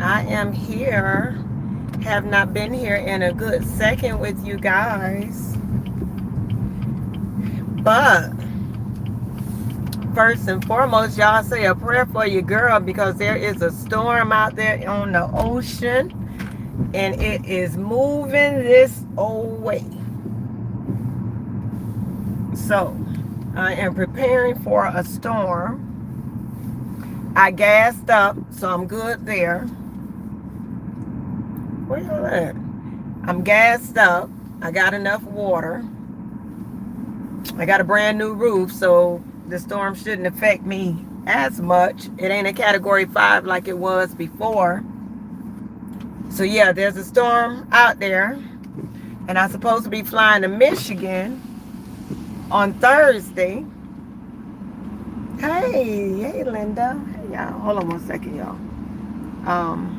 I am here. Have not been here in a good second with you guys. But first and foremost, y'all say a prayer for your girl because there is a storm out there on the ocean and it is moving this old way. So I am preparing for a storm. I gassed up, so I'm good there. Where y'all at? I'm gassed up. I got enough water. I got a brand new roof, so the storm shouldn't affect me as much. It ain't a category 5 like it was before. So yeah, there's a storm out there, and I'm supposed to be flying to Michigan on Thursday. Hey, Linda. Hey, y'all. Hold on 1 second, y'all. Um,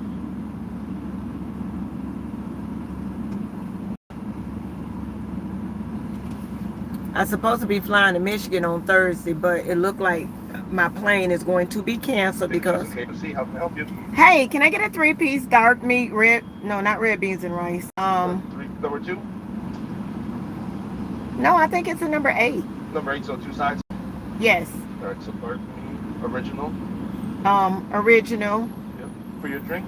I'm supposed to be flying to Michigan on Thursday, but it looked like my plane is going to be canceled because. KFC, how can I help you? Hey, can I get a 3-piece dark meat red? No, not red beans and rice. Number two? No, I think it's a number 8. Number eight, so two sides. Yes. All right, so dark meat, original. Original. Yep. For your drink?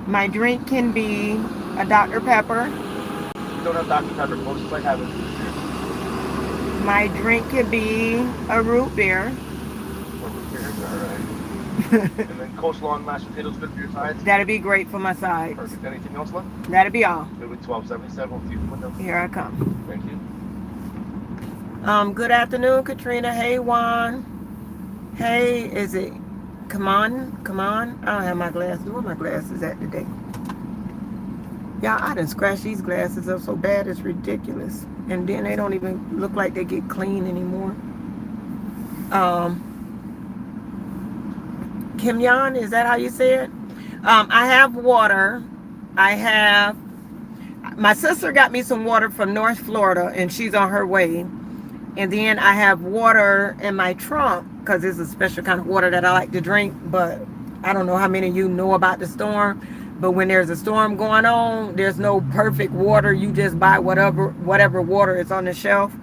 My drink can be a Dr. Pepper. You don't have Dr. Pepper, closest I have it. My drink could be a root beer. All right. And then coleslaw and mashed potatoes good for your sides? That'd be great for my sides. Perfect. Anything else left? That'd be all. Maybe 1277. We'll see the window. Here I come. Thank you. Good afternoon, Katrina. Hey, Juan. Hey, is it? Come on. I don't have my glasses. Where my glasses at today? Y'all, I done scratched these glasses up so bad it's ridiculous. And then they don't even look like they get clean anymore. Kim Yan, is that how you say it? I have water. My sister got me some water from North Florida and she's on her way. And then I have water in my trunk because it's a special kind of water that I like to drink. But I don't know how many of you know about the storm. But when there's a storm going on, there's no perfect water. You just buy whatever water is on the shelf.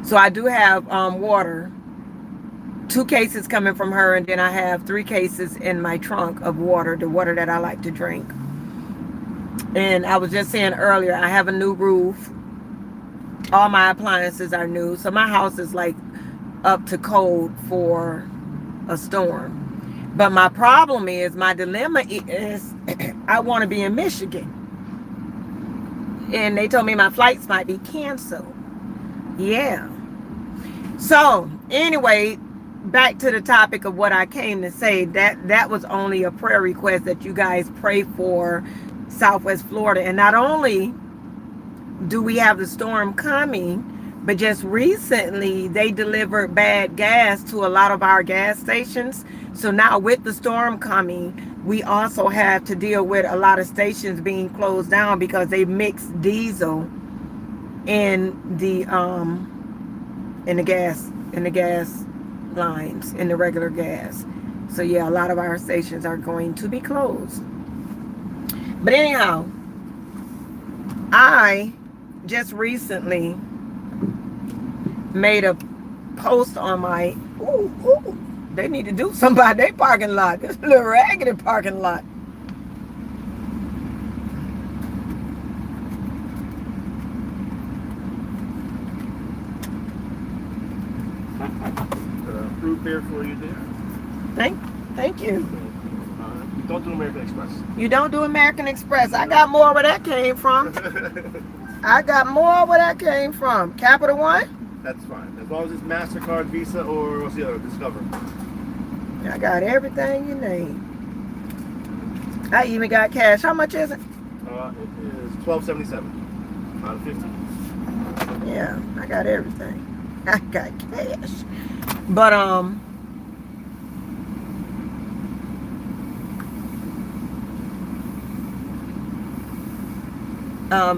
So I do have water. 2 cases coming from her, and then I have 3 cases in my trunk of water, the water that I like to drink. And I was just saying earlier, I have a new roof. All my appliances are new. So my house is like up to code for a storm. But my problem is, my dilemma is, I want to be in Michigan. And they told me my flights might be canceled. Yeah. So, anyway, back to the topic of what I came to say. That was only a prayer request that you guys pray for Southwest Florida. And not only do we have the storm coming, but just recently they delivered bad gas to a lot of our gas stations. So now with the storm coming, we also have to deal with a lot of stations being closed down because they mix diesel in the gas lines, in the regular gas. So yeah, a lot of our stations are going to be closed. But anyhow, I just recently made a post on my they need to do something about their parking lot. This little raggedy parking lot. Root beer for you there. Thank you. You don't do American Express. You don't do American Express. I got more where that came from. Capital One? That's fine. As long as it's MasterCard, Visa, or what's the other? Discover. I got everything you need. I even got cash. How much is it? It is $12.77 out of 50. Yeah, I got everything. I got cash. But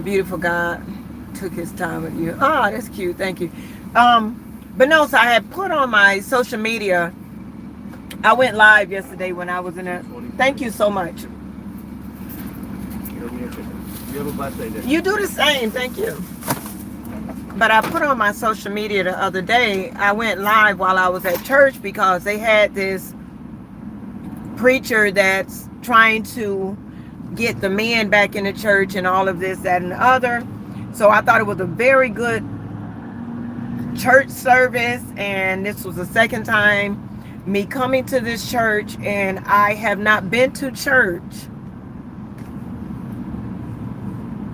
beautiful God took his time with you. Oh, that's cute. Thank you. But no, so I had put on my social media I went live yesterday when I was in a. Thank you so much. You have a blessed day. You do the same. Thank you. But I put on my social media the other day, I went live while I was at church because they had this preacher that's trying to get the men back in the church and all of this, that, and the other. So I thought it was a very good church service, and this was the second time me coming to this church, and I have not been to church.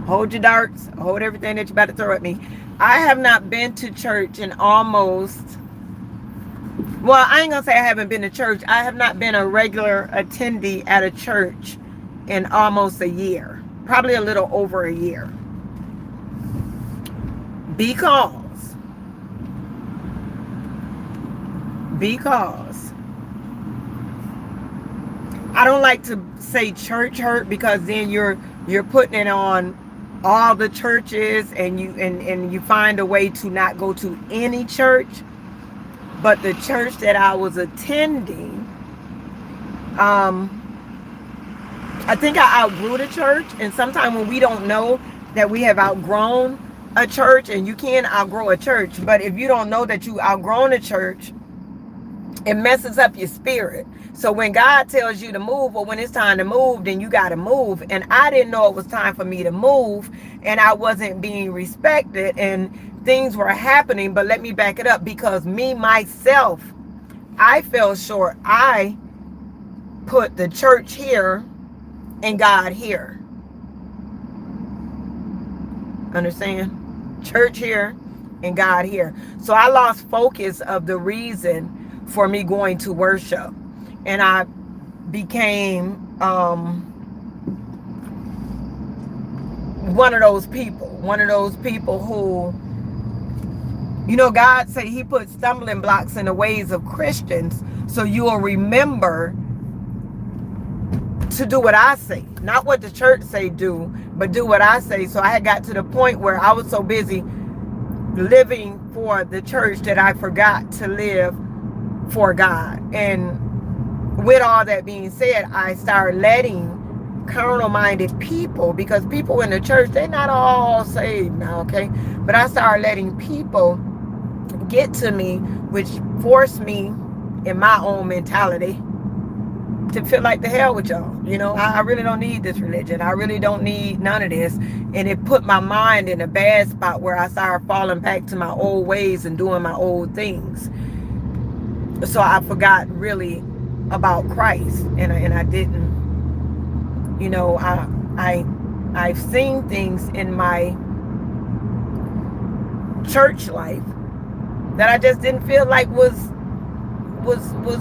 Hold your darts, hold everything that you're about to throw at me. I have not been to church in almost, well, I ain't gonna say I haven't been to church. I have not been a regular attendee at a church in almost a year, probably a little over a year. Because I don't like to say church hurt, because then you're putting it on all the churches, and you find a way to not go to any church. But the church that I was attending, I think I outgrew the church. And sometimes when we don't know that we have outgrown a church, and you can outgrow a church, but if you don't know that you outgrown a church, it messes up your spirit. So when God tells you to move, or when it's time to move, then you got to move. And I didn't know it was time for me to move, and I wasn't being respected, and things were happening. But let me back it up, because me, myself, I fell short. I put the church here and God here. Understand? Church here and God here. So I lost focus of the reason for me going to worship. And I became one of those people who, you know, God said he put stumbling blocks in the ways of Christians, so you will remember to do what I say, not what the church say do, but do what I say. So I had got to the point where I was so busy living for the church that I forgot to live for God. And with all that being said, I started letting carnal-minded people, because people in the church, they're not all saved now, okay? But I started letting people get to me, which forced me in my own mentality to feel like the hell with y'all. You know, I really don't need this religion. I really don't need none of this. And it put my mind in a bad spot where I started falling back to my old ways and doing my old things. So I forgot really about Christ, and I didn't, you know, I've seen things in my church life that I just didn't feel like was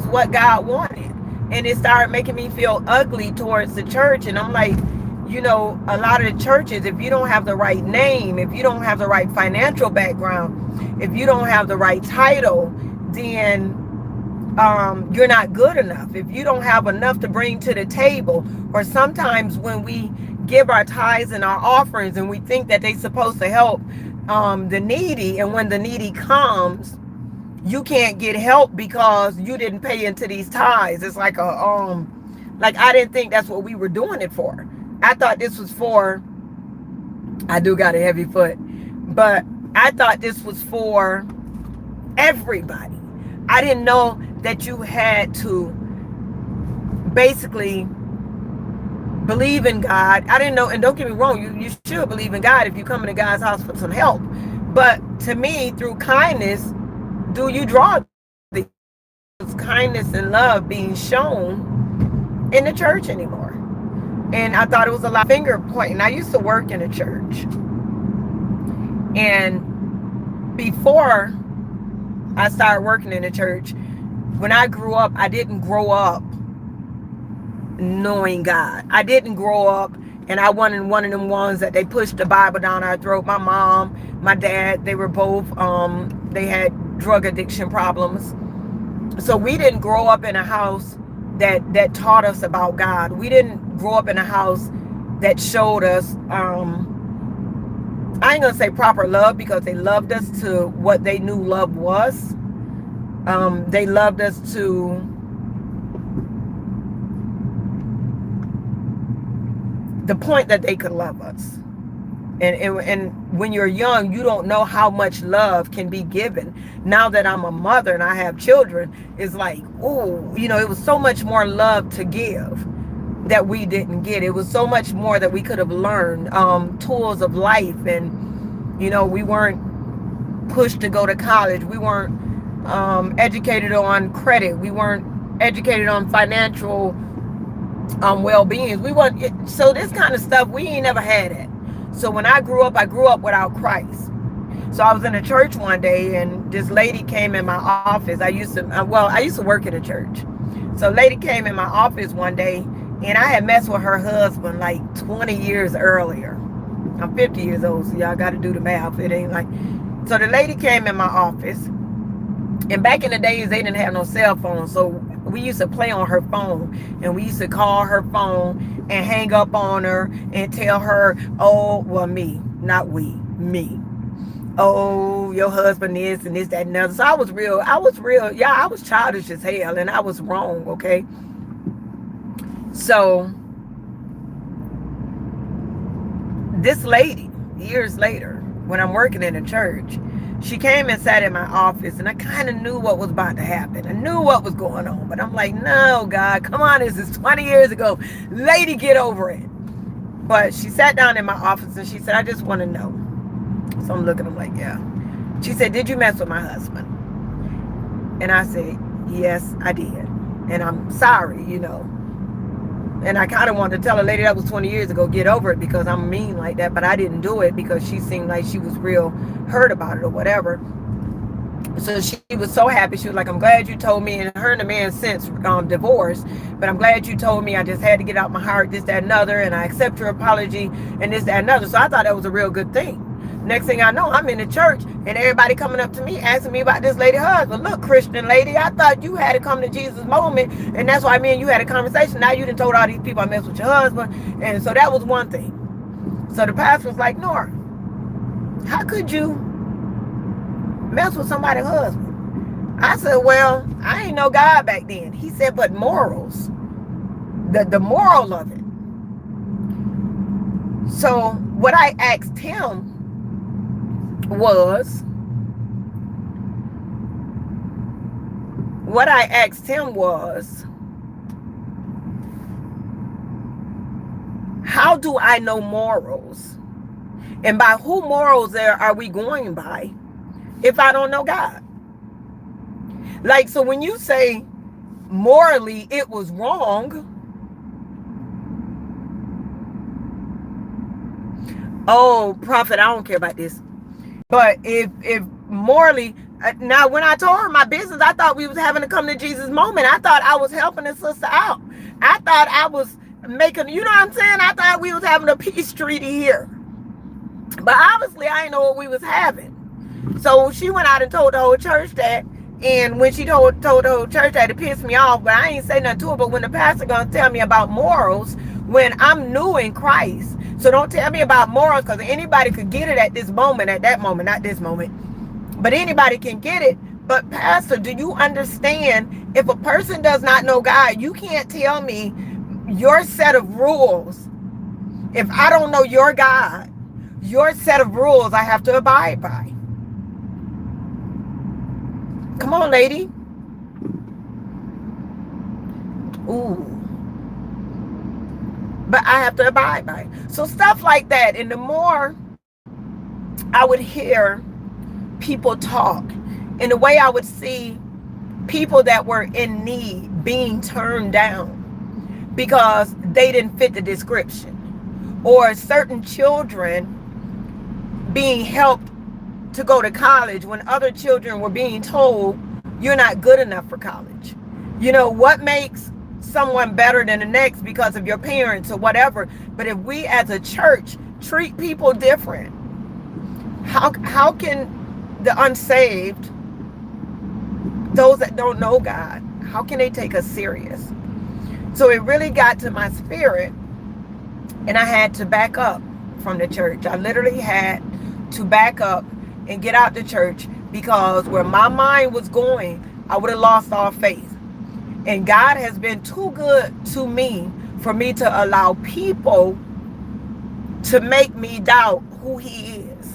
what God wanted, and it started making me feel ugly towards the church. And I'm like, you know, a lot of the churches, if you don't have the right name, if you don't have the right financial background, if you don't have the right title, then you're not good enough. If you don't have enough to bring to the table, or sometimes when we give our tithes and our offerings and we think that they're supposed to help the needy, and when the needy comes, you can't get help because you didn't pay into these tithes. It's like like I didn't think that's what we were doing it for. I thought this was for, I do got a heavy foot, but I thought this was for everybody. I didn't know that you had to basically believe in God. I didn't know, and don't get me wrong, you should believe in God if you come into God's house for some help. But to me, through kindness, do you draw the kindness and love being shown in the church anymore? And I thought it was a lot of finger pointing. I used to work in a church, and before I started working in the church, when I grew up, I didn't grow up knowing God. I didn't grow up, and I wasn't one of them ones that they pushed the Bible down our throat. My mom, my dad, they were both, they had drug addiction problems. So we didn't grow up in a house that taught us about God. We didn't grow up in a house that showed us, I ain't gonna say proper love, because they loved us to what they knew love was. They loved us to the point that they could love us. And when you're young, you don't know how much love can be given. Now that I'm a mother and I have children, it's like, oh, you know, it was so much more love to give that we didn't get. It was so much more that we could have learned, tools of life. And, you know, we weren't pushed to go to college. We weren't educated on credit. We weren't educated on financial well-being. We weren't, so this kind of stuff, we ain't never had it. So when I grew up without Christ. So I was in a church one day, and this lady came in my office. I used to work at a church. So a lady came in my office one day, and I had messed with her husband like 20 years earlier. I'm 50 years old, so y'all got to do the math. It ain't like, so the lady came in my office, and back in the days, they didn't have no cell phone. So we used to play on her phone, and we used to call her phone and hang up on her and tell her, oh, well, me, oh, your husband is and this, that, and other. So I was real, yeah, I was childish as hell, and I was wrong, okay? So this lady, years later, when I'm working in a church, she came and sat in my office, and I kind of knew what was about to happen. I knew what was going on, but I'm like, no, God, come on, this is 20 years ago. Lady, get over it. But she sat down in my office, and she said, I just want to know. So I'm looking, I'm like, yeah. She said, did you mess with my husband? And I said, yes, I did. And I'm sorry, you know. And I kind of wanted to tell a lady that was 20 years ago, get over it, because I'm mean like that. But I didn't do it because she seemed like she was real hurt about it or whatever. So she was so happy. She was like, I'm glad you told me. And her and the man since divorced. But I'm glad you told me. I just had to get out my heart, this, that, and other. And I accept your apology and this, that, and other. So I thought that was a real good thing. Next thing I know, I'm in the church, and everybody coming up to me asking me about this lady husband. Look, Christian lady, I thought you had to come to Jesus moment, and that's why me and you had a conversation. Now you done told all these people I messed with your husband. And so that was one thing. So the pastor was like, Nora, how could you mess with somebody's husband? I said, well, I ain't know God back then. He said, but morals, the moral of it. So what I asked him was, how do I know morals? And by who morals are we going by if I don't know God? Like, so when you say morally it was wrong, oh, prophet, I don't care about this. But if morally, now when I told her my business, I thought we was having a come to Jesus moment. I thought I was helping a sister out. I thought I was making, you know what I'm saying? I thought we was having a peace treaty here. But obviously I didn't know what we was having. So she went out and told the whole church that. And when she told the whole church that, it pissed me off. But I ain't say nothing to her. But when the pastor gonna tell me about morals, when I'm new in Christ, so don't tell me about morals, because anybody could get it at this moment, at that moment, not this moment. But anybody can get it. But pastor, do you understand, if a person does not know God, you can't tell me your set of rules. If I don't know your God, your set of rules I have to abide by. Come on, lady. Ooh. But I have to abide by it. So stuff like that. And the more I would hear people talk, and the way I would see people that were in need being turned down because they didn't fit the description, or certain children being helped to go to college when other children were being told you're not good enough for college. You know, what makes someone better than the next because of your parents or whatever? But if we as a church treat people different, how can the unsaved, those that don't know God, how can they take us serious? So it really got to my spirit, and I had to back up from the church. I literally had to back up and get out the church, because where my mind was going, I would have lost all faith. And God has been too good to me for me to allow people to make me doubt who he is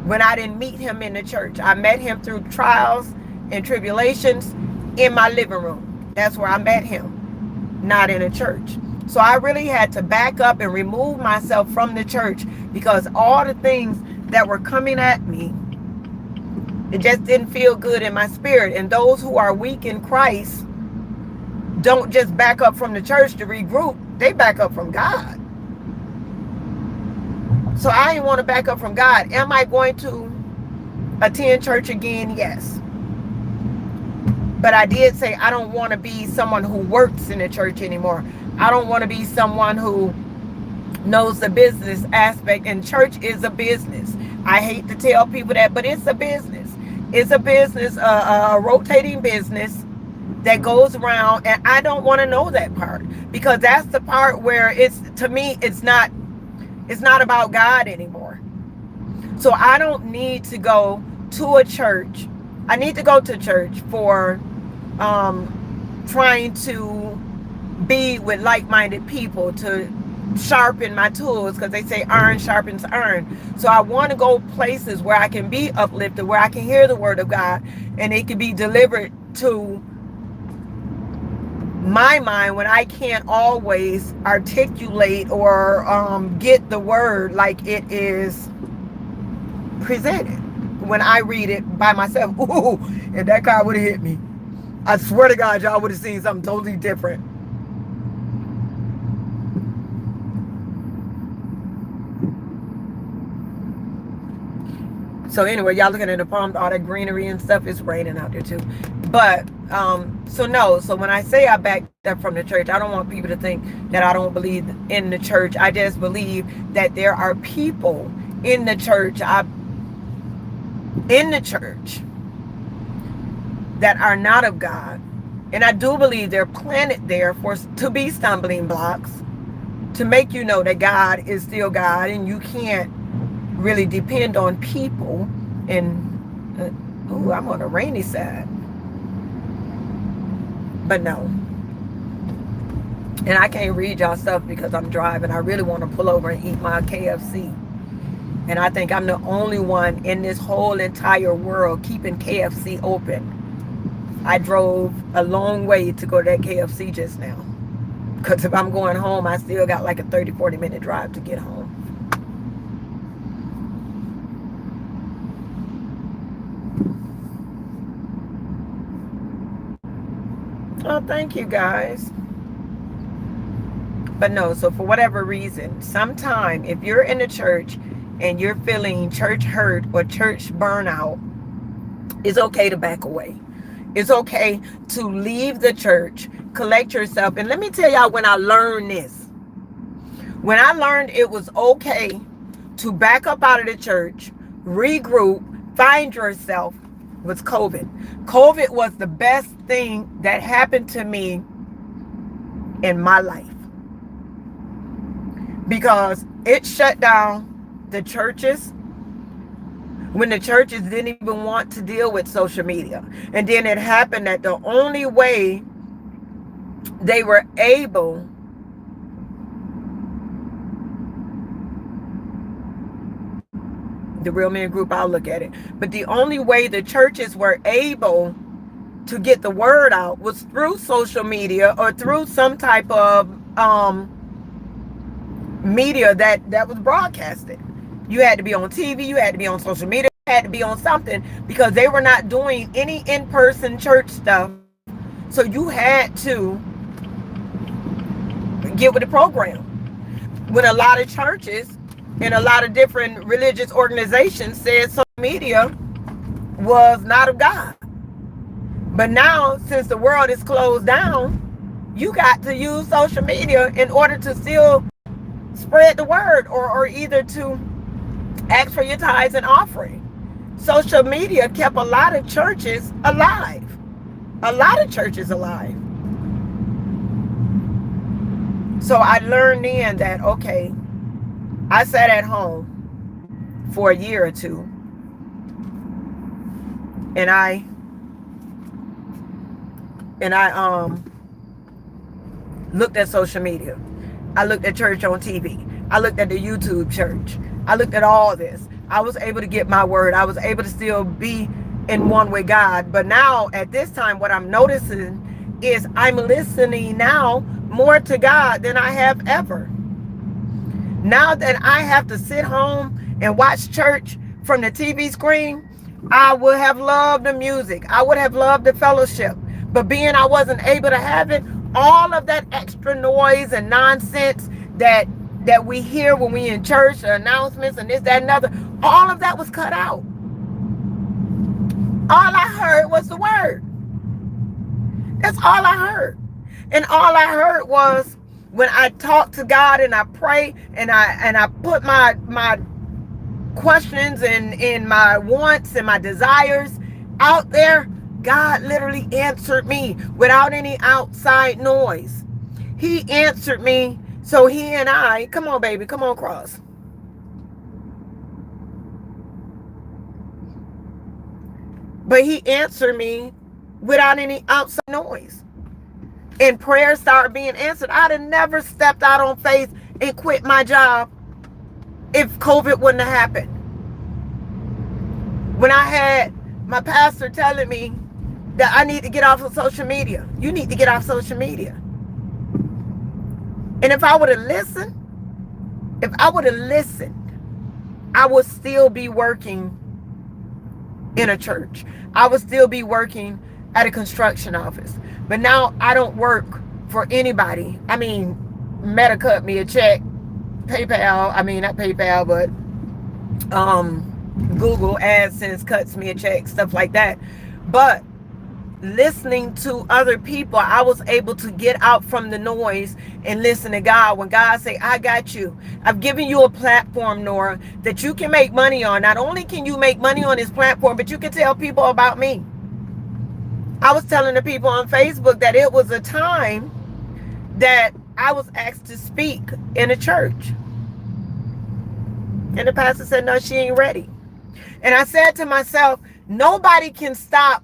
when I didn't meet him in the church. I met him through trials and tribulations in my living room. That's where I met him, not in a church. So I really had to back up and remove myself from the church, because all the things that were coming at me, it just didn't feel good in my spirit. And those who are weak in Christ don't just back up from the church to regroup. They back up from God. So I didn't want to back up from God. Am I going to attend church again? Yes. But I did say I don't want to be someone who works in the church anymore. I don't want to be someone who knows the business aspect, and church is a business. I hate to tell people that, but it's a business. It's a business, a rotating business that goes around, and I don't want to know that part, because that's the part where it's, to me, it's not about God anymore. So I don't need to go to a church. I need to go to church for trying to be with like-minded people, to sharpen my tools, because they say iron sharpens iron. So I want to go places where I can be uplifted, where I can hear the word of God, and it can be delivered to my mind when I can't always articulate or get the word like it is presented when I read it by myself. Ooh, if that car would have hit me, I swear to God, y'all would have seen something totally different. So anyway, y'all looking at the palm, all that greenery and stuff. It's raining out there too. But so no, so when I say I backed up from the church, I don't want people to think that I don't believe in the church. I just believe that there are people in the church, that are not of God. And I do believe they're planted there to be stumbling blocks, to make you know that God is still God, and you can't really depend on people. And ooh, I'm on the rainy side. But no. And I can't read y'all stuff because I'm driving. I really want to pull over and eat my KFC. And I think I'm the only one in this whole entire world keeping KFC open. I drove a long way to go to that KFC just now, because if I'm going home, I still got like a 30-40 minute drive to get home. Oh, thank you guys. But no, so for whatever reason, sometime if you're in the church and you're feeling church hurt or church burnout, it's okay to back away. It's okay to leave the church, collect yourself. And let me tell y'all when I learned this. When I learned it was okay to back up out of the church, regroup, find yourself, was COVID. COVID was the best thing that happened to me in my life, because it shut down the churches when the churches didn't even want to deal with social media. And then it happened that the only way they were able the Real Men Group, I'll look at it, but the only way the churches were able to get the word out was through social media or through some type of media that was broadcasted. You had to be on TV, you had to be on social media, you had to be on something, because they were not doing any in-person church stuff. So you had to get with the program. When a lot of churches and a lot of different religious organizations said social media was not of God. But now, since the world is closed down, you got to use social media in order to still spread the word, or either to ask for your tithes and offering. Social media kept a lot of churches alive. A lot of churches alive. So I learned then that, okay, I sat at home for a year or two, and I looked at social media. I looked at church on TV. I looked at the YouTube church. I looked at all this. I was able to get my word. I was able to still be in one with God. But now at this time, what I'm noticing is I'm listening now more to God than I have ever. Now that I have to sit home and watch church from the TV screen, I would have loved the music. I would have loved the fellowship. But being I wasn't able to have it, all of that extra noise and nonsense that we hear when we in church, the announcements and this, that, and other, all of that was cut out. All I heard was the word. That's all I heard. And all I heard was when I talk to God and I pray and I put my questions and my wants and my desires out there, God literally answered me without any outside noise. He answered me. So he and I, come on, baby, come on, Cross. But he answered me without any outside noise. And prayers started being answered. I'd have never stepped out on faith and quit my job if COVID wouldn't have happened. When I had my pastor telling me that I need to get off of social media. You need to get off social media. And if I would have listened, I would still be working in a church. I would still be working at a construction office. But now I don't work for anybody. I mean, Meta cut me a check. PayPal, I mean, not PayPal, but Google AdSense cuts me a check, stuff like that. But listening to other people, I was able to get out from the noise and listen to God. When God say, I got you. I've given you a platform, Nora, that you can make money on. Not only can you make money on this platform, but you can tell people about me. I was telling the people on Facebook that it was a time that I was asked to speak in a church. And the pastor said, no, she ain't ready. And I said to myself, nobody can stop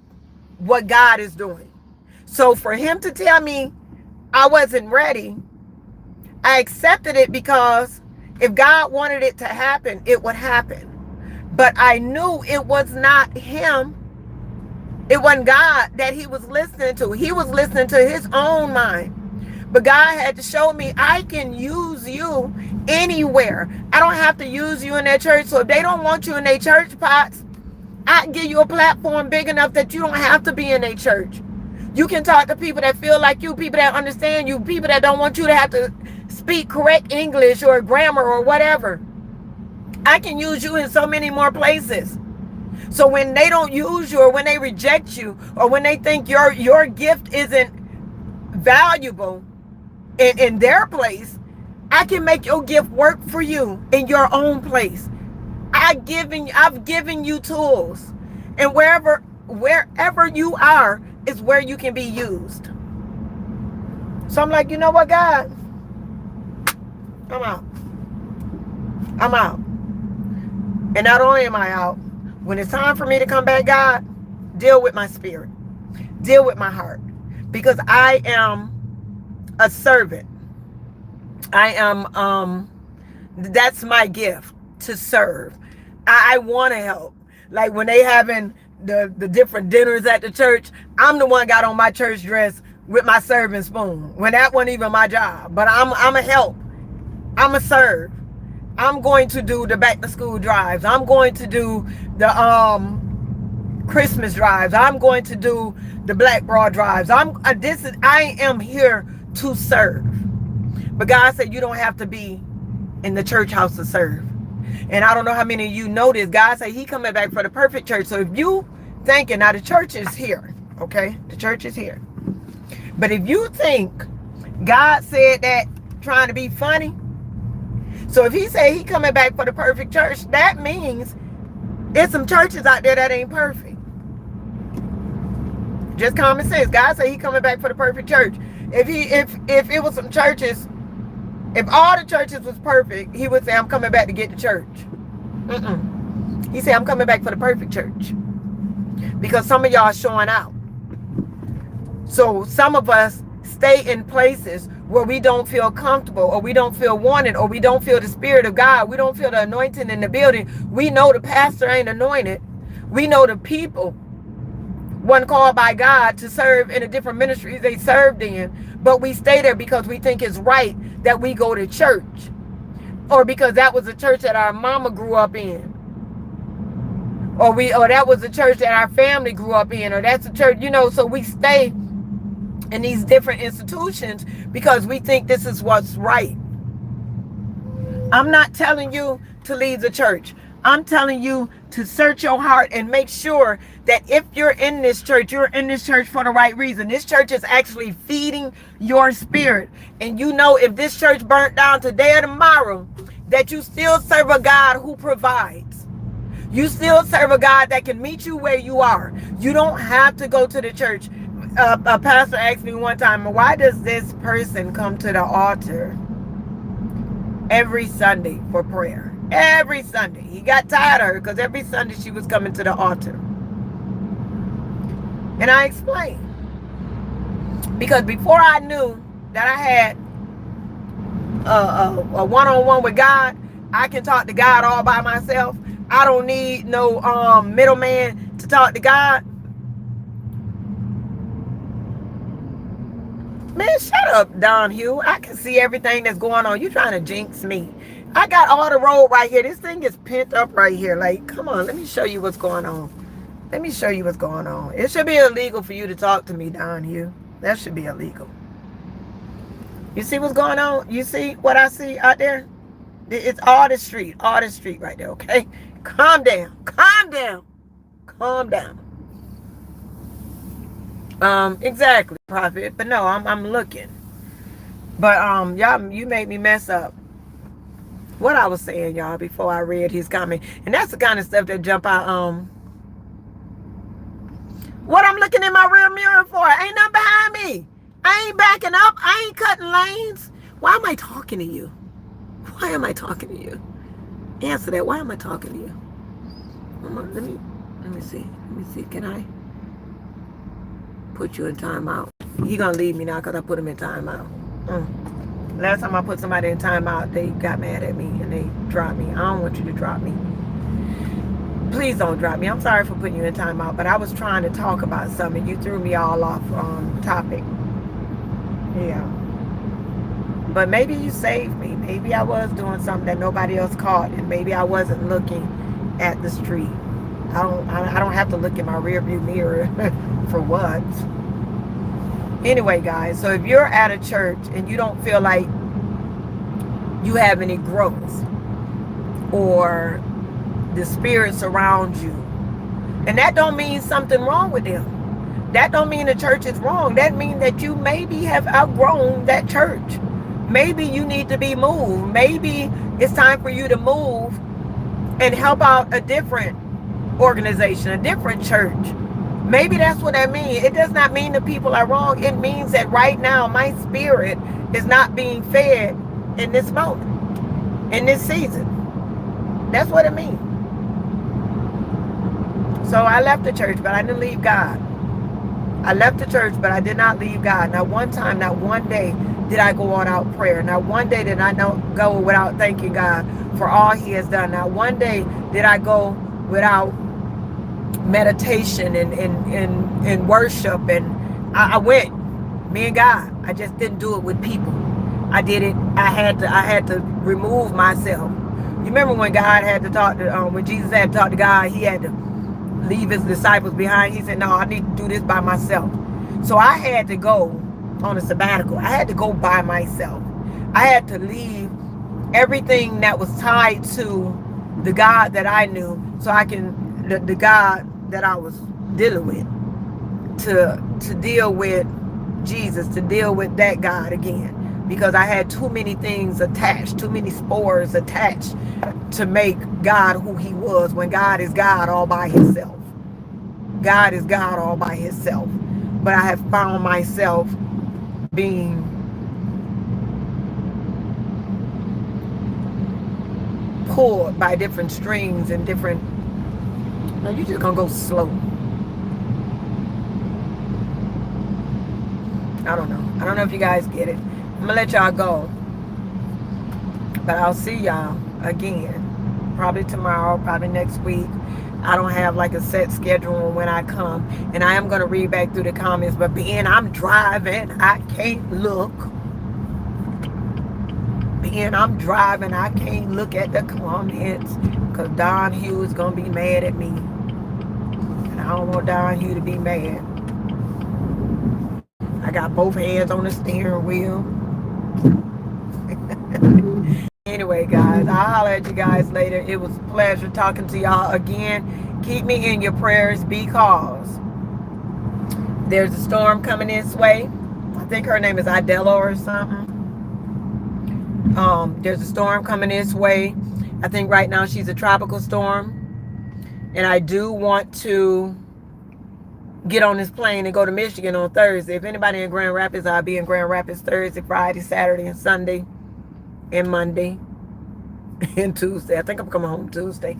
what God is doing. So for him to tell me I wasn't ready, I accepted it because if God wanted it to happen, it would happen. But I knew it was not him. It wasn't God that he was listening to. He was listening to his own mind. But God had to show me I can use you anywhere. I don't have to use you in their church. So if they don't want you in their church, Pots, I can give you a platform big enough that you don't have to be in a church. You can talk to people that feel like you, people that understand you, people that don't want you to have to speak correct English or grammar or whatever. I can use you in so many more places. So when they don't use you or when they reject you or when they think your gift isn't valuable in their place, I can make your gift work for you in your own place. I've given you tools, and wherever you are is where you can be used. So I'm like, you know what, God? I'm out. And not only am I out, when it's time for me to come back, God, deal with my spirit. Deal with my heart. Because I am a servant. I am, that's my gift, to serve. I want to help. Like when they having the different dinners at the church, I'm the one got on my church dress with my serving spoon. When that wasn't even my job. But I'm a help. I'm a serve. I'm going to do the back to school drives. I'm going to do the Christmas drives. I'm going to do the Black Bra drives. I am here to serve. But God said you don't have to be in the church house to serve. And I don't know how many of you know this. God said he coming back for the perfect church. So if you thinking, now the church is here, okay? The church is here. But if you think God said that trying to be funny, so if he said he coming back for the perfect church, that means there's some churches out there that ain't perfect. Just common sense. God said he coming back for the perfect church. If it was some churches, if all the churches was perfect, he would say, I'm coming back to get the church. He said, I'm coming back for the perfect church. Because some of y'all are showing out. So some of us stay in places where we don't feel comfortable, or we don't feel wanted, or we don't feel the Spirit of God. We don't feel the anointing in the building. We know the pastor ain't anointed. We know the people weren't called by God to serve in the different ministries they served in, but we stay there because we think it's right that we go to church, or because that was the church that our mama grew up in, or that was the church that our family grew up in, or that's the church, so we stay in these different institutions because we think this is what's right. I'm not telling you to leave the church. I'm telling you to search your heart and make sure that if you're in this church, you're in this church for the right reason. This church is actually feeding your spirit. And if this church burnt down today or tomorrow, that you still serve a God who provides. You still serve a God that can meet you where you are. You don't have to go to the church. A pastor asked me one time, why does this person come to the altar every Sunday for prayer? Every Sunday. He got tired of her because every Sunday she was coming to the altar. And I explained. Because before I knew that I had a one-on-one with God, I can talk to God all by myself. I don't need no middleman to talk to God. Man, shut up, Don Hugh. I can see everything that's going on. You trying to jinx me. I got all the road right here. This thing is pent up right here. Like, come on, let me show you what's going on. Let me show you what's going on. It should be illegal for you to talk to me, Don Hugh. That should be illegal. You see what's going on? You see what I see out there? It's all the street right there, okay? Calm down. Calm down. Calm down. Exactly, Prophet. But no, I'm looking. But y'all, you made me mess up what I was saying, y'all, before I read his comment. And that's the kind of stuff that jump out. What I'm looking in my rear mirror for? Ain't nothing behind me. I ain't backing up. I ain't cutting lanes. Why am I talking to you? Why am I talking to you? Answer that. Why am I talking to you? Let me see. Let me see. Can I put you in timeout? He gonna leave me now because I put him in timeout. Last time I put somebody in timeout, they got mad at me and they dropped me. I don't want you to drop me. Please don't drop me. I'm sorry for putting you in timeout, but I was trying to talk about something. You threw me all off topic. Yeah. But maybe you saved me. Maybe I was doing something that nobody else caught, and maybe I wasn't looking at the street. I don't have to look in my rearview mirror for what. Anyway, guys, so if you're at a church and you don't feel like you have any growth, or the spirit surrounds you, and that don't mean something wrong with them. That don't mean the church is wrong. That means that you maybe have outgrown that church. Maybe you need to be moved. Maybe it's time for you to move and help out a different organization, a different church. Maybe that's what that means. It does not mean the people are wrong. It means that right now my spirit is not being fed in this moment, in this season. That's what it means. So I left the church, but I didn't leave God. I left the church, but I did not leave God. Not one time, not one day did I go without prayer. Not one day did I go without thanking God for all he has done. Not one day did I go without meditation and worship. And I went, me and God. I just didn't do it with people. I did it. I had to remove myself. You remember when God had to talk to, when Jesus had to talk to God, he had to leave his disciples behind. He said, no, I need to do this by myself. So I had to go on a sabbatical. I had to go by myself. I had to leave everything that was tied to the God that I knew, so I can, the God that I was dealing with, to deal with Jesus, to deal with that God again. Because I had too many things attached, too many spores attached to make God who he was, when God is God all by himself. God is God all by himself. But I have found myself being pulled by different strings and different... No, you're just gonna go slow. I don't know. I don't know if you guys get it. I'm gonna let y'all go, but I'll see y'all again. Probably tomorrow, probably next week. I don't have like a set schedule on when I come. And I am going to read back through the comments. But being I'm driving, I can't look. Being I'm driving, I can't look at the comments. Because Don Hugh is going to be mad at me. And I don't want Don Hugh to be mad. I got both hands on the steering wheel. Anyway, guys, I'll holler at you guys later. It was a pleasure talking to y'all again. Keep me in your prayers because there's a storm coming this way. I think her name is Idella or something. There's a storm coming this way. I think right now she's a tropical storm. And I do want to get on this plane and go to Michigan on Thursday. If anybody in Grand Rapids, I'll be in Grand Rapids Thursday, Friday, Saturday, and Sunday. And Monday and Tuesday. I think I'm coming home Tuesday.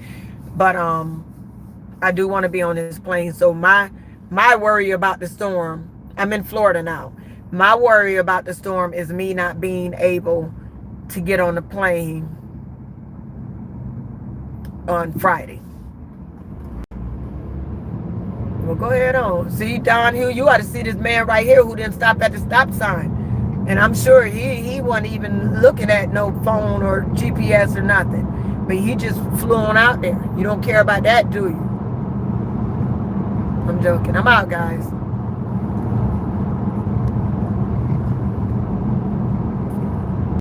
But I do want to be on this plane. So my worry about the storm, I'm in Florida now. My worry about the storm is me not being able to get on the plane on Friday. Well, go ahead on. See, Don Hill, you ought to see this man right here who didn't stop at the stop sign. And I'm sure he wasn't even looking at no phone or GPS or nothing. But he just flew on out there. You don't care about that, do you? I'm joking. I'm out, guys.